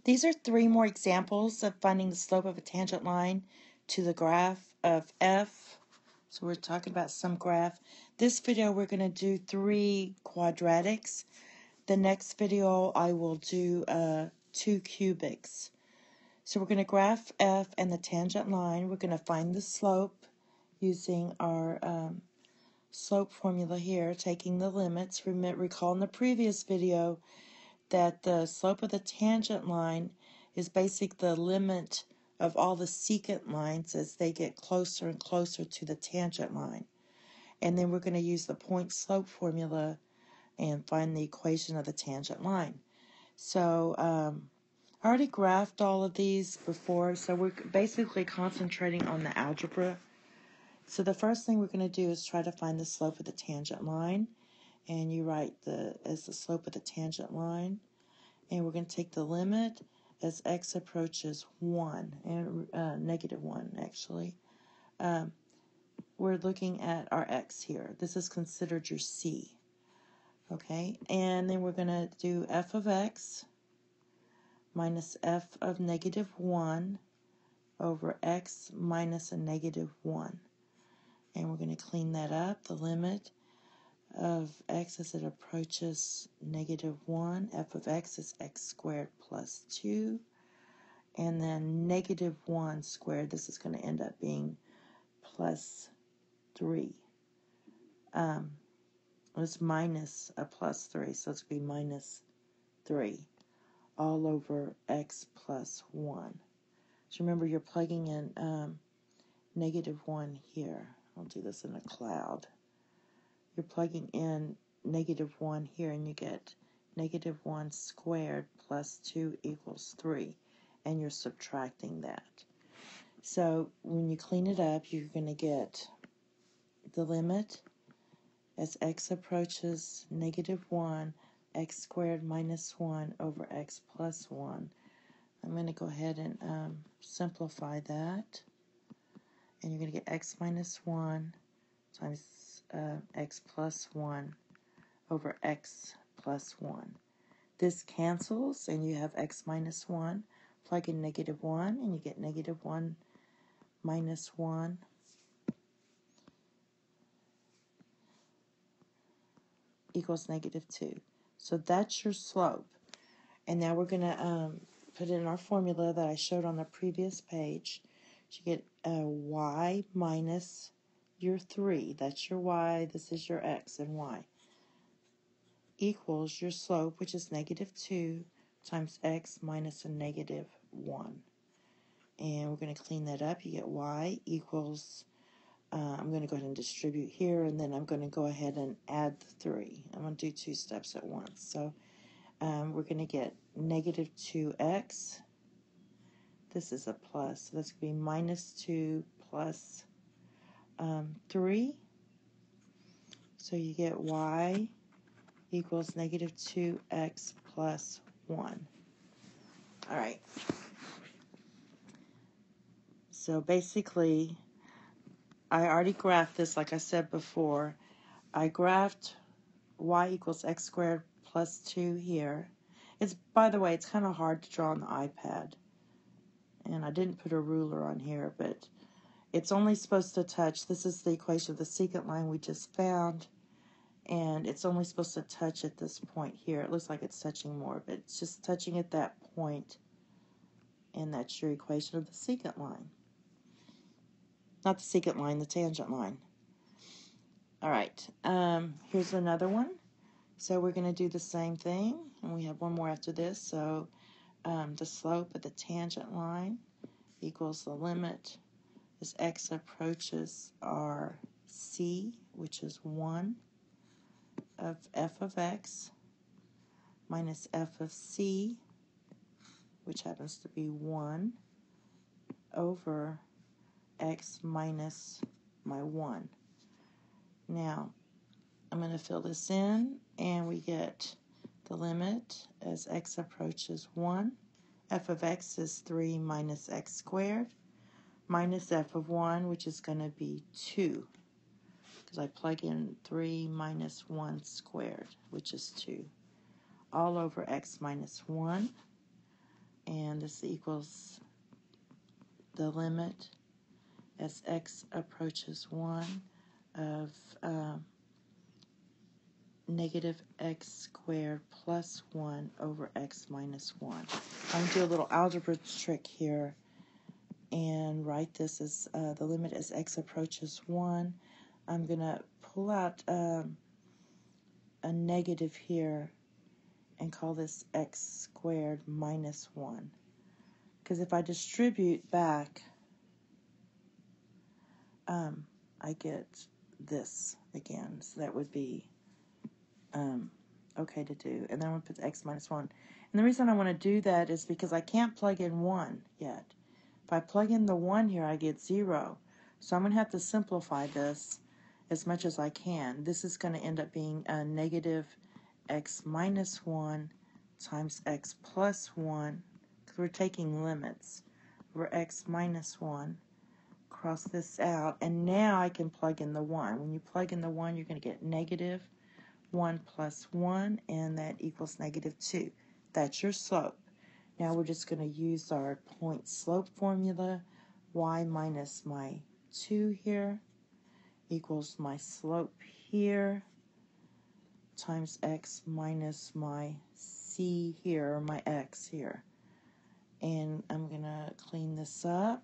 These are 3 more examples of finding the slope of a tangent line to the graph of f. So we're talking about some graph. This video we're going to do 3 quadratics. The next video I will do 2 cubics. So we're going to graph f and the tangent line. We're going to find the slope using our slope formula here, taking the limits. Recall in the previous video that the slope of the tangent line is basically the limit of all the secant lines as they get closer and closer to the tangent line. And then we're going to use the point slope formula and find the equation of the tangent line. So I already graphed all of these before, so we're basically concentrating on the algebra. So the first thing we're going to do is try to find the slope of the tangent line. And you write as the slope of the tangent line. And we're going to take the limit as x approaches 1, and negative 1 actually. We're looking at our x here. This is considered your c. Okay, and then we're going to do f of x minus f of negative 1 over x minus a negative 1. And we're going to clean that up. The limit of x as it approaches negative 1. F of x is x squared plus 2. And then negative 1 squared, this is going to end up being plus 3. It's minus a plus 3, so it's going to be minus 3 all over x plus 1. So remember, you're plugging in negative 1 here. I'll do this in a cloud. You're plugging in negative 1 here, and you get negative 1 squared plus 2 equals 3, and you're subtracting that. So when you clean it up, you're going to get the limit as x approaches negative 1, x squared minus 1 over x plus 1. I'm going to go ahead and simplify that, and you're going to get x minus 1 times x plus 1 over x plus 1. This cancels, and you have x minus 1. Plug in negative 1, and you get negative 1 minus 1 equals negative 2. So that's your slope. And now we're going to put in our formula that I showed on the previous page. You get y minus your 3. That's your y. This is your x and y. Equals your slope, which is negative 2, times x minus a negative 1. And we're going to clean that up. You get y equals, I'm going to go ahead and distribute here, and then I'm going to go ahead and add the 3. I'm going to do 2 steps at once. So we're going to get negative 2x. This is a plus, so that's going to be minus 2 plus 3. So you get y equals negative 2x plus 1. All right. So basically, I already graphed this like I said before. I graphed y equals x squared plus 2 here. By the way, it's kind of hard to draw on the iPad. And I didn't put a ruler on here, but it's only supposed to touch. This is the equation of the secant line we just found. And it's only supposed to touch at this point here. It looks like it's touching more, but it's just touching at that point. And that's your equation of the secant line. Not the secant line, the tangent line. All right, here's another one. So we're going to do the same thing, and we have one more after this. So the slope of the tangent line equals the limit as x approaches our c, which is 1, of f of x minus f of c, which happens to be 1, over x minus my 1. Now, I'm going to fill this in, and we get the limit as x approaches 1. F of x is 3 minus x squared, minus f of 1, which is going to be 2, because I plug in 3 minus 1 squared, which is 2, all over x minus 1. and this equals the limit as x approaches 1 of negative x squared plus 1 over x minus 1. I'm going to do a little algebra trick here and write this as the limit as x approaches 1. I'm going to pull out a negative here and call this x squared minus 1. Because if I distribute back, I get this again. So that would be okay to do. And then I'm going to put x minus 1. And the reason I want to do that is because I can't plug in 1 yet. If I plug in the 1 here, I get 0. So I'm going to have to simplify this as much as I can. This is going to end up being a negative x minus 1 times x plus 1, because we're taking limits, over x minus 1. Cross this out, and now I can plug in the 1. When you plug in the 1, you're going to get negative 1 plus 1, and that equals negative 2. That's your slope. Now we're just going to use our point slope formula. Y minus my 2 here equals my slope here times x minus my c here, or my x here. And I'm going to clean this up.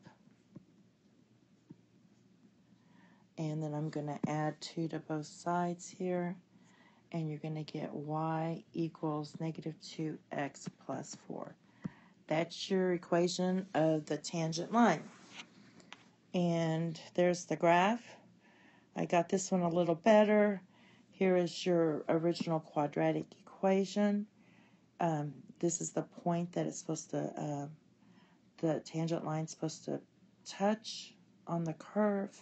And then I'm going to add 2 to both sides here. And you're going to get y equals negative 2x plus 4. That's your equation of the tangent line. And there's the graph. I got this one a little better. Here is your original quadratic equation. This is the point that it's supposed to, the tangent line is supposed to touch on the curve.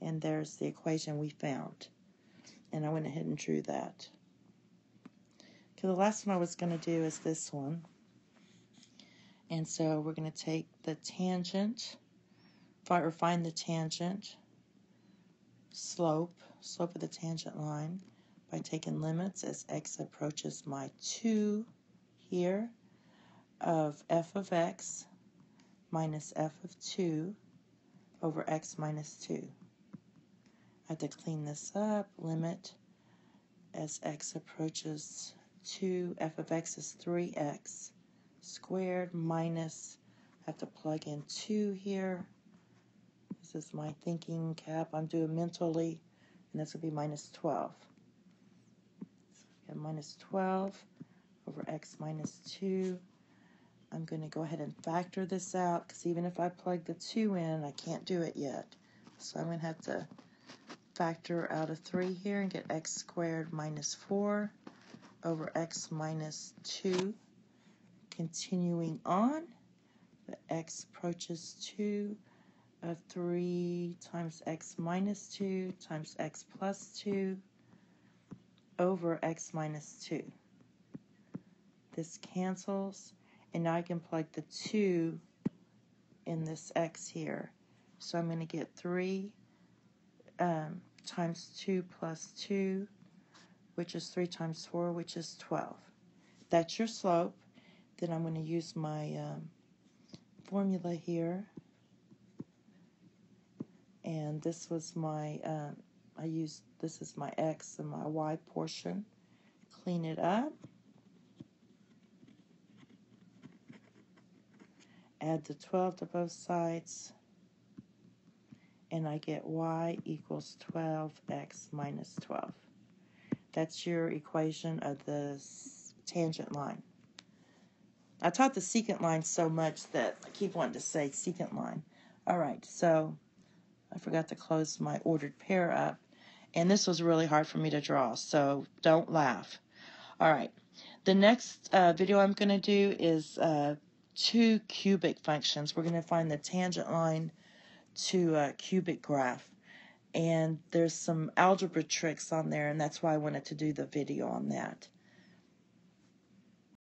And there's the equation we found. And I went ahead and drew that. Okay, the last one I was going to do is this one. And so we're going to take the tangent, or find the tangent, slope of the tangent line, by taking limits as x approaches my 2 here of f of x minus f of 2 over x minus 2. I have to clean this up. Limit as x approaches 2, f of x is 3x squared minus, I have to plug in 2 here. This is my thinking cap. I'm doing mentally, and this will be minus 12. So we have minus 12 over x minus 2. I'm going to go ahead and factor this out, because even if I plug the 2 in, I can't do it yet. So I'm going to have to factor out a 3 here and get x squared minus 4 over x minus 2. Continuing on, the x approaches 2 of 3 times x minus 2 times x plus 2 over x minus 2. This cancels, and now I can plug the 2 in this x here. So I'm going to get 3 times 2 plus 2, which is 3 times 4, which is 12. That's your slope. Then I'm going to use my formula here. And this was my, this is my x and my y portion. Clean it up. Add the 12 to both sides. And I get y equals 12x minus 12. That's your equation of the tangent line. I taught the secant line so much that I keep wanting to say secant line. All right, so I forgot to close my ordered pair up. And this was really hard for me to draw, so don't laugh. All right, the next video I'm going to do is 2 cubic functions. We're going to find the tangent line to a cubic graph. And there's some algebra tricks on there, and that's why I wanted to do the video on that.